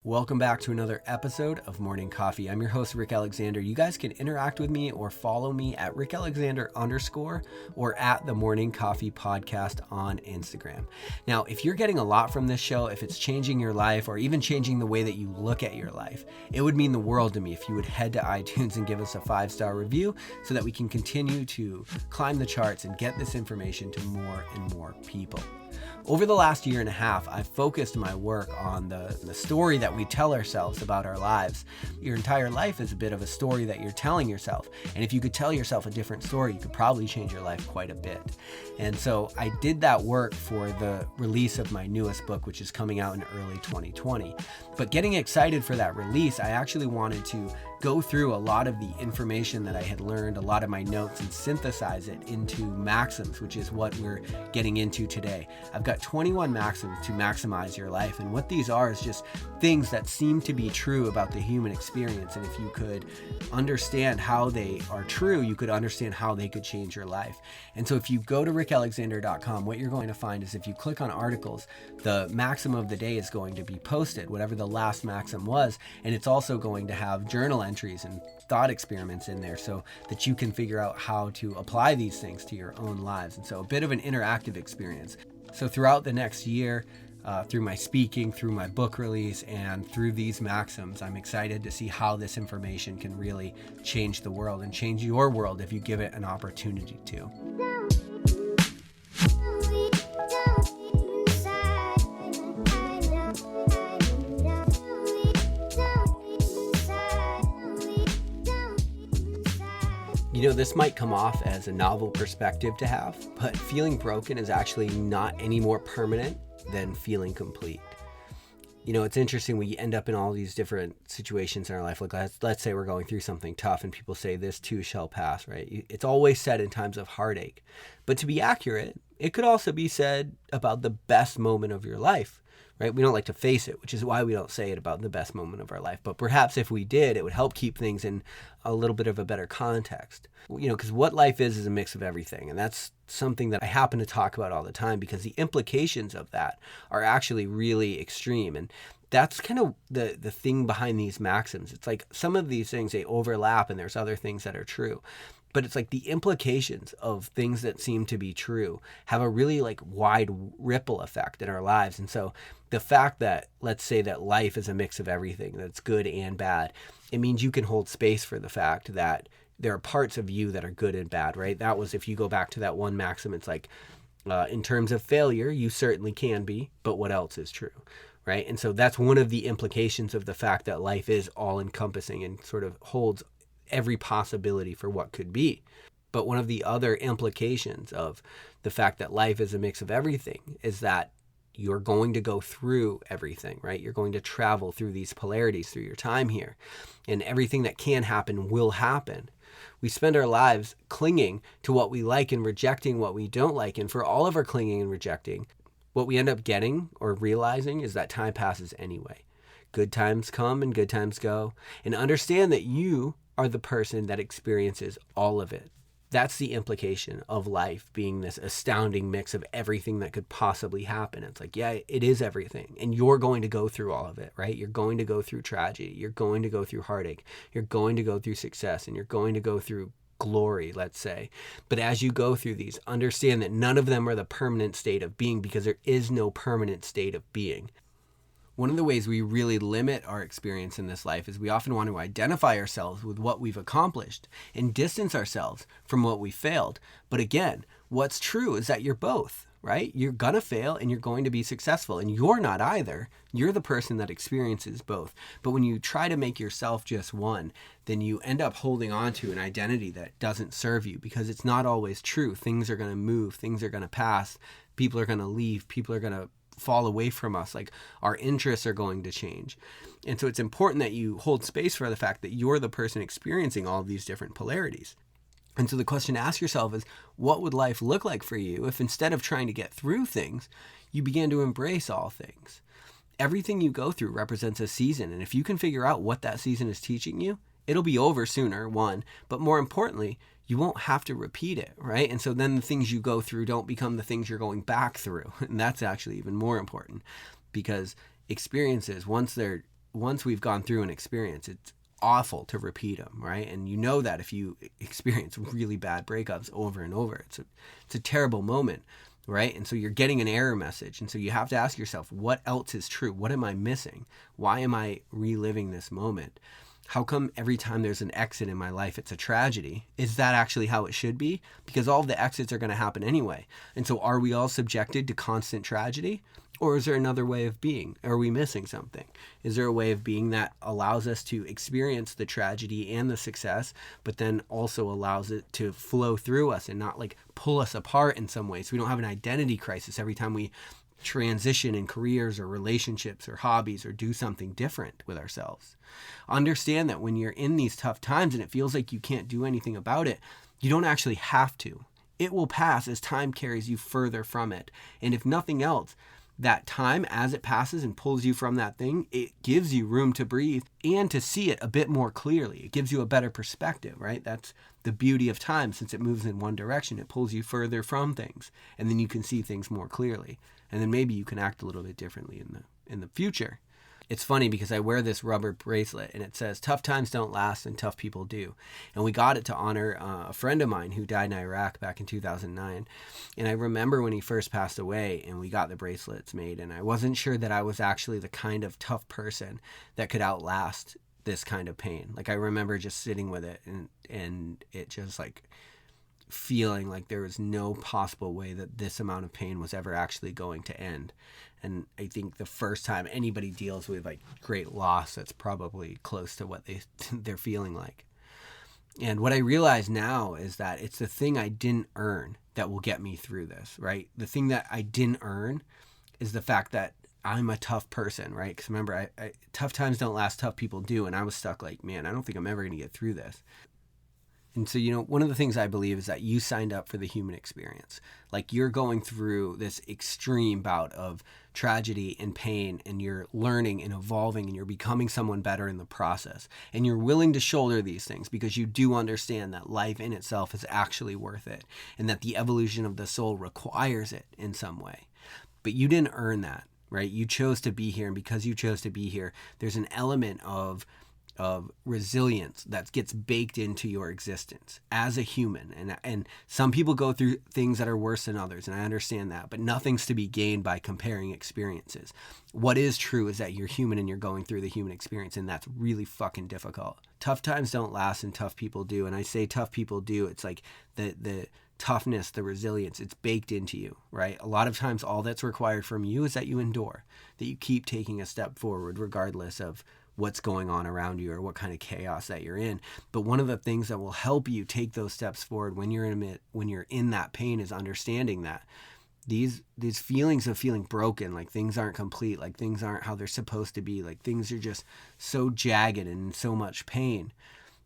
Welcome back to another episode of Morning Coffee. I'm your host, Rick Alexander. You guys can interact with me or follow me at @RickAlexander_ or at the Morning Coffee Podcast on Instagram. Now, if you're getting a lot from this show, if it's changing your life or even changing the way that you look at your life, it would mean the world to me if you would head to iTunes and give us a 5-star review so that we can continue to climb the charts and get this information to more and more people. Over the last year and a half, I've focused my work on the story that we tell ourselves about our lives. Your entire life is a bit of a story that you're telling yourself. And if you could tell yourself a different story, you could probably change your life quite a bit. And so I did that work for the release of my newest book, which is coming out in early 2020. But getting excited for that release, I actually wanted to go through a lot of the information that I had learned, a lot of my notes, and synthesize it into maxims, which is what we're getting into today. I've got 21 maxims to maximize your life, and what these are is just things that seem to be true about the human experience. And if you could understand how they are true, you could understand how they could change your life. And so if you go to rickalexander.com, what you're going to find is if you click on articles, the maxim of the day is going to be posted, whatever the last maxim was, and it's also going to have journal entries and thought experiments in there so that you can figure out how to apply these things to your own lives. And so a bit of an interactive experience. So throughout the next year, through my speaking, through my book release, and through these maxims, I'm excited to see how this information can really change the world and change your world if you give it an opportunity to. You know, this might come off as a novel perspective to have, but feeling broken is actually not any more permanent than feeling complete. You know, it's interesting, we end up in all these different situations in our life. Like let's say we're going through something tough and people say this too shall pass, right? It's always said in times of heartache. But to be accurate, it could also be said about the best moment of your life, right? We don't like to face it, which is why we don't say it about the best moment of our life. But perhaps if we did, it would help keep things in a little bit of a better context. You know, because what life is a mix of everything. And that's something that I happen to talk about all the time because the implications of that are actually really extreme. And that's kind of the thing behind these maxims. It's like some of these things, they overlap and there's other things that are true. But it's like the implications of things that seem to be true have a really like wide ripple effect in our lives. And so the fact that, let's say that life is a mix of everything, that's good and bad, it means you can hold space for the fact that there are parts of you that are good and bad, right? That was, if you go back to that one maxim, it's like, in terms of failure, you certainly can be, but what else is true, right? And so that's one of the implications of the fact that life is all encompassing and sort of holds every possibility for what could be. But one of the other implications of the fact that life is a mix of everything is that you're going to go through everything, right? You're going to travel through these polarities through your time here, and everything that can happen will happen. We spend our lives clinging to what we like and rejecting what we don't like. And for all of our clinging and rejecting, what we end up getting or realizing is that time passes anyway. Good times come and good times go. And understand that you are the person that experiences all of it. That's the implication of life being this astounding mix of everything that could possibly happen. It's like, yeah, it is everything. And you're going to go through all of it, right? You're going to go through tragedy. You're going to go through heartache. You're going to go through success, and you're going to go through glory, let's say. But as you go through these, understand that none of them are the permanent state of being, because there is no permanent state of being. One of the ways we really limit our experience in this life is we often want to identify ourselves with what we've accomplished and distance ourselves from what we failed. But again, what's true is that you're both, right? You're going to fail and you're going to be successful, and you're not either. You're the person that experiences both. But when you try to make yourself just one, then you end up holding on to an identity that doesn't serve you, because it's not always true. Things are going to move. Things are going to pass. People are going to leave. People are going to fall away from us. Like, our interests are going to change. And so it's important that you hold space for the fact that you're the person experiencing all of these different polarities. And so the question to ask yourself is, what would life look like for you if instead of trying to get through things, you began to embrace all things? Everything you go through represents a season. And if you can figure out what that season is teaching you, it'll be over sooner, one, but more importantly, you won't have to repeat it, right? And so then the things you go through don't become the things you're going back through. And that's actually even more important, because experiences, once they're once we've gone through an experience, it's awful to repeat them, right? And you know that if you experience really bad breakups over and over, it's a terrible moment, right? And so you're getting an error message. And so you have to ask yourself, what else is true? What am I missing? Why am I reliving this moment? How come every time there's an exit in my life, it's a tragedy? Is that actually how it should be? Because all of the exits are going to happen anyway. And so are we all subjected to constant tragedy? Or is there another way of being? Are we missing something? Is there a way of being that allows us to experience the tragedy and the success, but then also allows it to flow through us and not like pull us apart in some way? So we don't have an identity crisis every time we transition in careers or relationships or hobbies or do something different with ourselves. Understand that when you're in these tough times and it feels like you can't do anything about it, you don't actually have to. It will pass as time carries you further from it. And if nothing else, that time as it passes and pulls you from that thing, it gives you room to breathe and to see it a bit more clearly. It gives you a better perspective, right? That's the beauty of time. Since it moves in one direction, it pulls you further from things, and then you can see things more clearly. And then maybe you can act a little bit differently in the future. It's funny because I wear this rubber bracelet and it says, tough times don't last and tough people do. And we got it to honor a friend of mine who died in Iraq back in 2009. And I remember when he first passed away and we got the bracelets made, and I wasn't sure that I was actually the kind of tough person that could outlast this kind of pain. Like I remember just sitting with it and it just like feeling like there was no possible way that this amount of pain was ever actually going to end. And I think the first time anybody deals with like great loss, that's probably close to what they're feeling like. And what I realize now is that it's the thing I didn't earn that will get me through this, right? The thing that I didn't earn is the fact that I'm a tough person, right? Because remember, I tough times don't last, tough people do. And I was stuck like, man, I don't think I'm ever going to get through this. And so, one of the things I believe is that you signed up for the human experience. Like you're going through this extreme bout of tragedy and pain, and you're learning and evolving, and you're becoming someone better in the process. And you're willing to shoulder these things because you do understand that life in itself is actually worth it, and that the evolution of the soul requires it in some way. But you didn't earn that, right? You chose to be here. And because you chose to be here, there's an element of resilience that gets baked into your existence as a human. And some people go through things that are worse than others, and I understand that, but nothing's to be gained by comparing experiences. What is true is that you're human and you're going through the human experience, and that's really fucking difficult. Tough times don't last and tough people do. And I say tough people do, it's like the toughness, the resilience, it's baked into you, right? A lot of times all that's required from you is that you endure, that you keep taking a step forward regardless of what's going on around you or what kind of chaos that you're in. But one of the things that will help you take those steps forward when you're in that pain is understanding that these feelings of feeling broken, like things aren't complete, like things aren't how they're supposed to be, like things are just so jagged and in so much pain.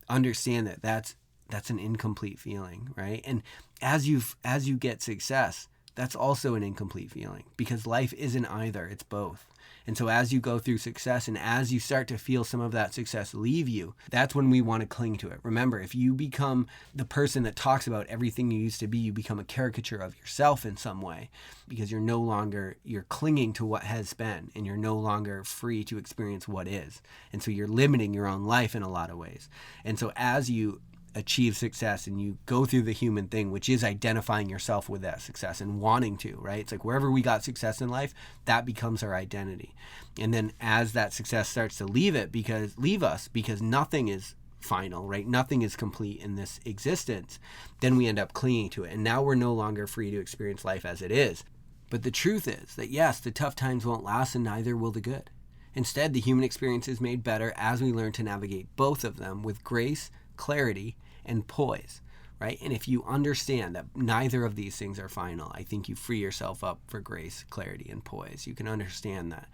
Understand that that's an incomplete feeling, right? And as you get success, that's also an incomplete feeling, because life isn't either, it's both. And so as you go through success and as you start to feel some of that success leave you, that's when we want to cling to it. Remember, if you become the person that talks about everything you used to be, you become a caricature of yourself in some way, because you're clinging to what has been, and you're no longer free to experience what is. And so you're limiting your own life in a lot of ways. And so as you achieve success and you go through the human thing, which is identifying yourself with that success and wanting to, right? It's like wherever we got success in life, that becomes our identity. And then as that success starts to leave us because nothing is final, right? Nothing is complete in this existence, then we end up clinging to it. And now we're no longer free to experience life as it is. But the truth is that yes, the tough times won't last, and neither will the good. Instead, the human experience is made better as we learn to navigate both of them with grace, clarity, and poise, right? And if you understand that neither of these things are final, I think you free yourself up for grace, clarity, and poise. You can understand that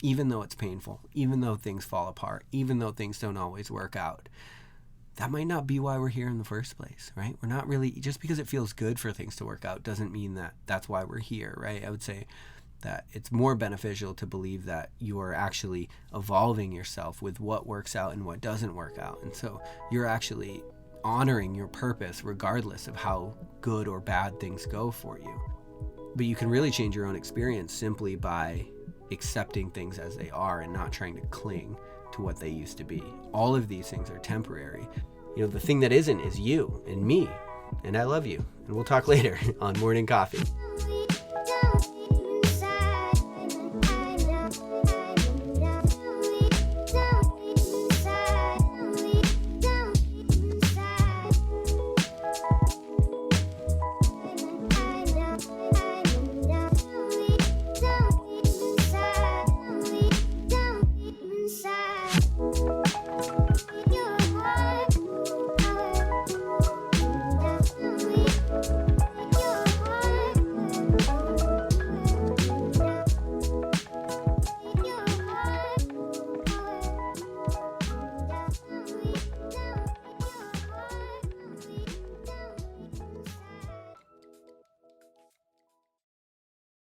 even though it's painful, even though things fall apart, even though things don't always work out, that might not be why we're here in the first place, right? We're not really, just because it feels good for things to work out doesn't mean that that's why we're here, right? I would say that it's more beneficial to believe that you are actually evolving yourself with what works out and what doesn't work out. And so you're actually honoring your purpose regardless of how good or bad things go for you. But you can really change your own experience simply by accepting things as they are and not trying to cling to what they used to be. All of these things are temporary. The thing that isn't is you and me. And I love you. And we'll talk later on Morning Coffee.